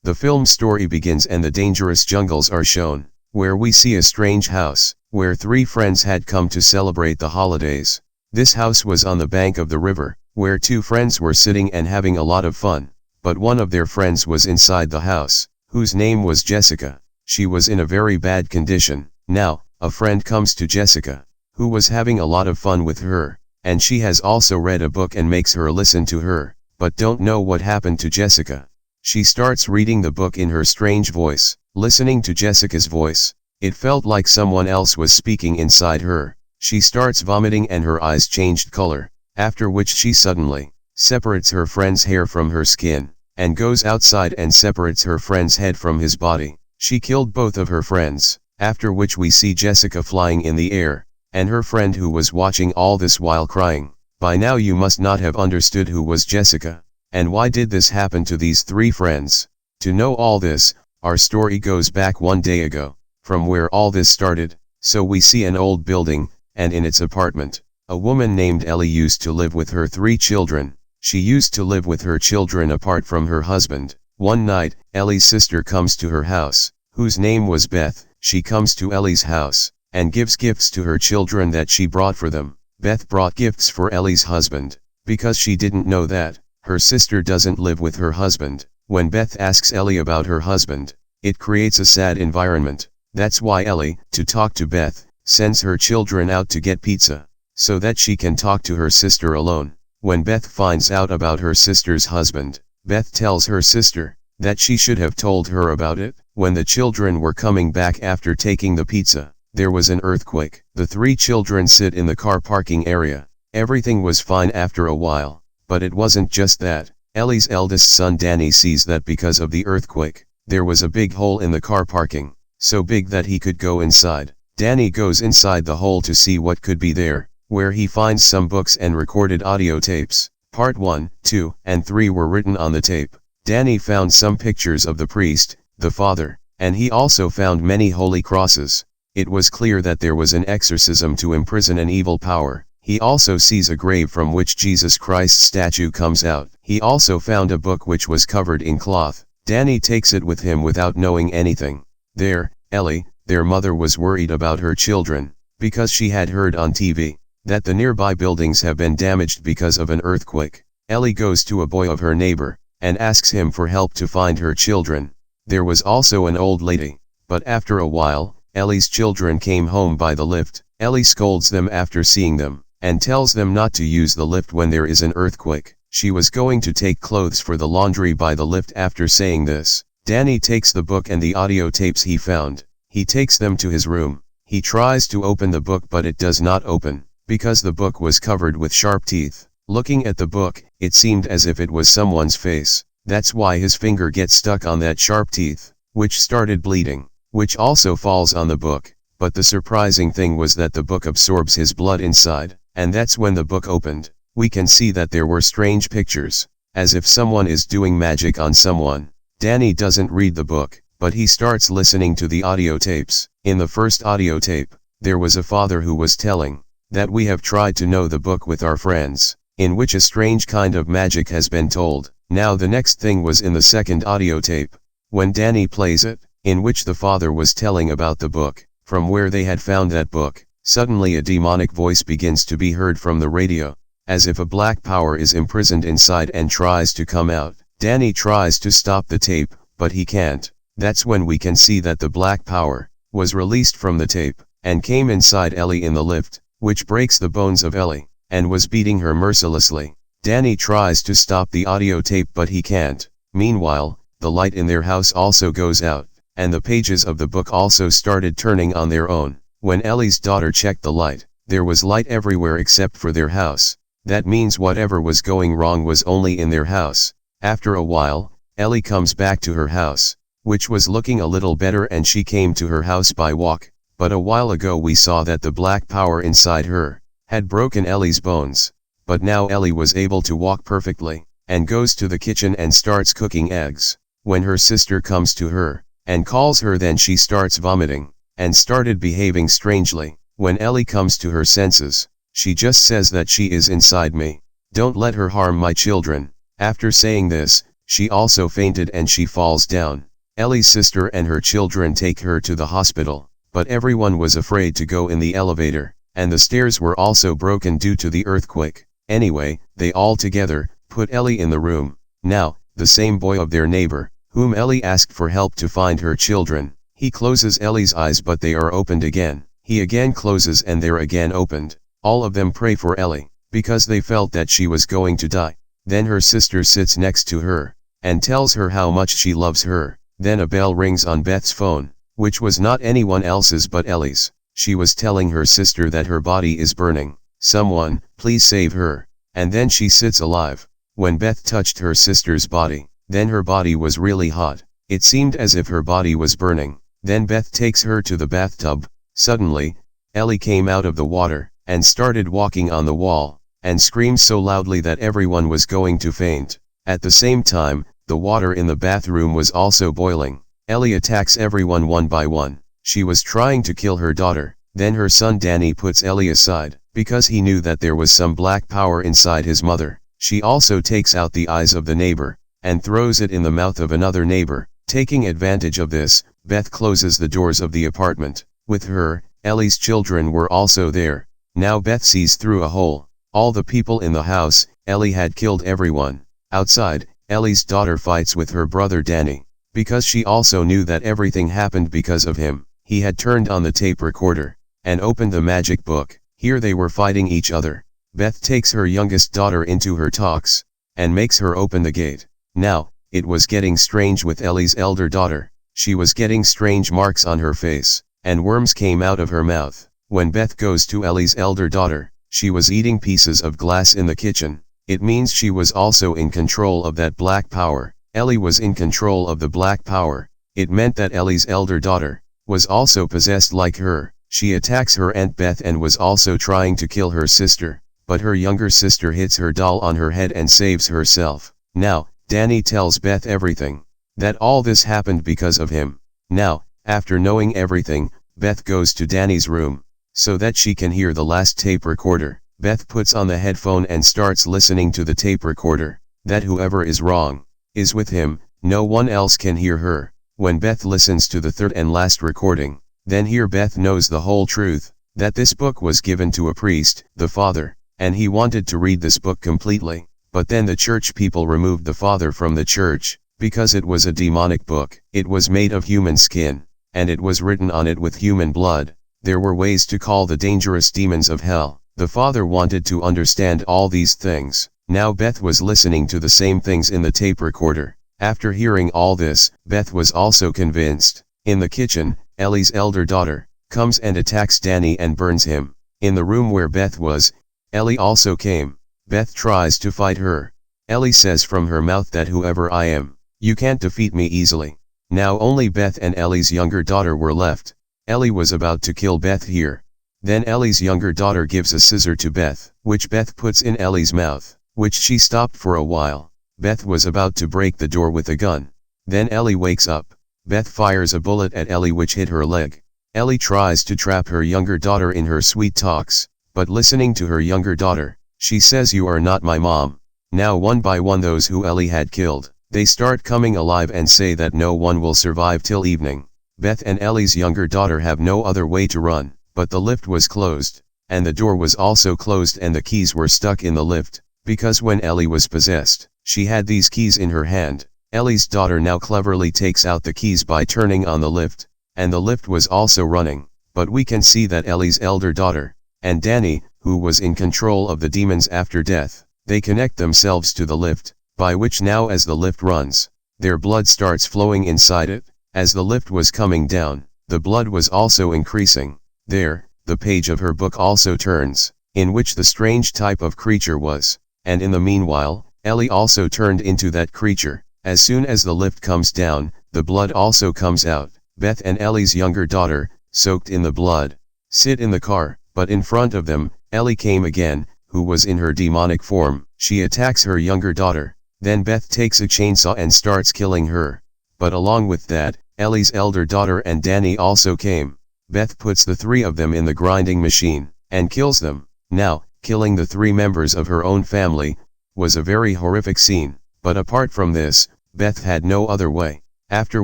The film story begins and the dangerous jungles are shown, where we see a strange house, where three friends had come to celebrate the holidays. This house was on the bank of the river, where two friends were sitting and having a lot of fun, but one of their friends was inside the house, whose name was Jessica. She was in a very bad condition. Now, a friend comes to Jessica, who was having a lot of fun with her, and she has also read a book and makes her listen to her, but don't know what happened to Jessica. She starts reading the book in her strange voice, listening to Jessica's voice. It felt like someone else was speaking inside her. She starts vomiting and her eyes changed color, after which she suddenly separates her friend's hair from her skin, and goes outside and separates her friend's head from his body. She killed both of her friends, after which we see Jessica flying in the air, and her friend who was watching all this while crying. By now you must not have understood who was Jessica, and why did this happen to these three friends. To know all this, our story goes back one day ago, from where all this started. So we see an old building, and in its apartment, a woman named Ellie used to live with her three children. She used to live with her children apart from her husband. One night, Ellie's sister comes to her house, whose name was Beth. She comes to Ellie's house, and gives gifts to her children that she brought for them. Beth brought gifts for Ellie's husband, because she didn't know that her sister doesn't live with her husband. When Beth asks Ellie about her husband, it creates a sad environment. That's why Ellie, to talk to Beth, sends her children out to get pizza, so that she can talk to her sister alone. When Beth finds out about her sister's husband, Beth tells her sister that she should have told her about it. When the children were coming back after taking the pizza, there was an earthquake. The three children sit in the car parking area. Everything was fine after a while, but it wasn't just that. Ellie's eldest son Danny sees that because of the earthquake, there was a big hole in the car parking, so big that he could go inside. Danny goes inside the hole to see what could be there, where he finds some books and recorded audio tapes. Part 1, 2, and 3 were written on the tape. Danny found some pictures of the priest, the father, and he also found many holy crosses. It was clear that there was an exorcism to imprison an evil power. He also sees a grave from which Jesus Christ's statue comes out. He also found a book which was covered in cloth. Danny takes it with him without knowing anything. There, Ellie, their mother, was worried about her children, because she had heard on TV that the nearby buildings have been damaged because of an earthquake. Ellie goes to a boy of her neighbor, and asks him for help to find her children. There was also an old lady, but after a while, Ellie's children came home by the lift. Ellie scolds them after seeing them, and tells them not to use the lift when there is an earthquake. She was going to take clothes for the laundry by the lift. After saying this, Danny takes the book and the audio tapes he found. He takes them to his room. He tries to open the book but it does not open, because the book was covered with sharp teeth. Looking at the book, it seemed as if it was someone's face. That's why his finger gets stuck on that sharp teeth, which started bleeding, which also falls on the book. But the surprising thing was that the book absorbs his blood inside, and that's when the book opened. We can see that there were strange pictures, as if someone is doing magic on someone. Danny doesn't read the book, but he starts listening to the audio tapes. In the first audio tape, there was a father who was telling that we have tried to know the book with our friends, in which a strange kind of magic has been told. Now the next thing was in the second audio tape, when Danny plays it, in which the father was telling about the book, from where they had found that book. Suddenly a demonic voice begins to be heard from the radio, as if a black power is imprisoned inside and tries to come out. Danny tries to stop the tape, but he can't. That's when we can see that the black power was released from the tape, and came inside Ellie in the lift, which breaks the bones of Ellie, and was beating her mercilessly. Danny tries to stop the audio tape but he can't. Meanwhile, the light in their house also goes out, and the pages of the book also started turning on their own. When Ellie's daughter checked the light, there was light everywhere except for their house. That means whatever was going wrong was only in their house. After a while, Ellie comes back to her house, which was looking a little better, and she came to her house by walk. But a while ago we saw that the black power inside her had broken Ellie's bones. But now Ellie was able to walk perfectly, and goes to the kitchen and starts cooking eggs. When her sister comes to her, and calls her, then she starts vomiting, and started behaving strangely. When Ellie comes to her senses, she just says that she is inside me. Don't let her harm my children. After saying this, She also fainted and she falls down. Ellie's sister and her children take her to the hospital, but everyone was afraid to go in the elevator, and the stairs were also broken due to the earthquake. Anyway, they all together put Ellie in the room. Now, the same boy of their neighbor, whom Ellie asked for help to find her children, he closes Ellie's eyes but they are opened again. He again closes and they're again opened. All of them pray for Ellie, because they felt that she was going to die. Then her sister sits next to her, and tells her how much she loves her. Then a bell rings on Beth's phone, which was not anyone else's but Ellie's. She was telling her sister that her body is burning. Someone, please save her. And then she sits alive. When Beth touched her sister's body, then her body was really hot. It seemed as if her body was burning. Then Beth takes her to the bathtub. Suddenly, Ellie came out of the water, and started walking on the wall, and screamed so loudly that everyone was going to faint. At the same time, the water in the bathroom was also boiling. Ellie attacks everyone one by one. She was trying to kill her daughter. Then her son Danny puts Ellie aside, because he knew that there was some black power inside his mother. She also takes out the eyes of the neighbor, and throws it in the mouth of another neighbor. Taking advantage of this, Beth closes the doors of the apartment. With her, Ellie's children were also there. Now Beth sees through a hole. All the people in the house, Ellie had killed everyone. Outside, Ellie's daughter fights with her brother Danny, because she also knew that everything happened because of him. He had turned on the tape recorder, and opened the magic book. Here they were fighting each other. Beth takes her youngest daughter into her talks, and makes her open the gate. Now, it was getting strange with Ellie's elder daughter. She was getting strange marks on her face, and worms came out of her mouth. When Beth goes to Ellie's elder daughter, she was eating pieces of glass in the kitchen. It means she was also in control of that black power. Ellie was in control of the black power. It meant that Ellie's elder daughter was also possessed like her. She attacks her Aunt Beth and was also trying to kill her sister, but her younger sister hits her doll on her head and saves herself. Now, Danny tells Beth everything, that all this happened because of him. Now, after knowing everything, Beth goes to Danny's room, so that she can hear the last tape recorder. Beth puts on the headphone and starts listening to the tape recorder, that whoever is wrong is with him, no one else can hear her. When Beth listens to the third and last recording, then here Beth knows the whole truth, that this book was given to a priest, the father, and he wanted to read this book completely, but then the church people removed the father from the church, because it was a demonic book. It was made of human skin, and it was written on it with human blood. There were ways to call the dangerous demons of hell. The father wanted to understand all these things. Now Beth was listening to the same things in the tape recorder. After hearing all this, Beth was also convinced. In the kitchen, Ellie's elder daughter comes and attacks Danny and burns him. In the room where Beth was, Ellie also came. Beth tries to fight her. Ellie says from her mouth that whoever I am, you can't defeat me easily. Now only Beth and Ellie's younger daughter were left. Ellie was about to kill Beth here. Then Ellie's younger daughter gives a scissor to Beth, which Beth puts in Ellie's mouth, which she stopped for a while. Beth was about to break the door with a gun. Then Ellie wakes up. Beth fires a bullet at Ellie which hit her leg. Ellie tries to trap her younger daughter in her sweet talks, but listening to her younger daughter, she says you are not my mom. Now one by one those who Ellie had killed, they start coming alive and say that no one will survive till evening. Beth and Ellie's younger daughter have no other way to run. But the lift was closed, and the door was also closed and the keys were stuck in the lift, because when Ellie was possessed, she had these keys in her hand. Ellie's daughter now cleverly takes out the keys by turning on the lift, and the lift was also running, but we can see that Ellie's elder daughter, and Danny, who was in control of the demons after death, they connect themselves to the lift, by which now as the lift runs, their blood starts flowing inside it. As the lift was coming down, the blood was also increasing. There, the page of her book also turns, in which the strange type of creature was, and in the meanwhile, Ellie also turned into that creature. As soon as the lift comes down, the blood also comes out. Beth and Ellie's younger daughter, soaked in the blood, sit in the car, but in front of them, Ellie came again, who was in her demonic form. She attacks her younger daughter, then Beth takes a chainsaw and starts killing her. But along with that, Ellie's elder daughter and Danny also came. Beth puts the three of them in the grinding machine, and kills them. Now, killing the three members of her own family, was a very horrific scene, But apart from this, Beth had no other way. After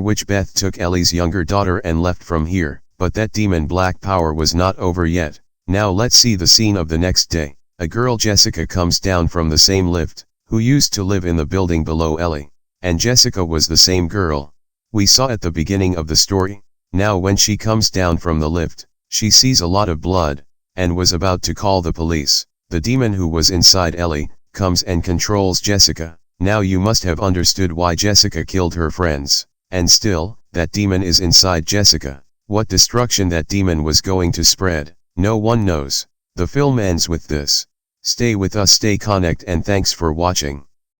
which Beth took Ellie's younger daughter and left from here. But that demon black power was not over yet. Now let's see the scene of the next day. A girl Jessica comes down from the same lift, who used to live in the building below Ellie. And Jessica was the same girl we saw at the beginning of the story. Now when she comes down from the lift, she sees a lot of blood, and was about to call the police. The demon who was inside Ellie, comes and controls Jessica. Now you must have understood why Jessica killed her friends. And still, that demon is inside Jessica. What destruction that demon was going to spread, no one knows. The film ends with this. Stay with us, stay connected, and thanks for watching.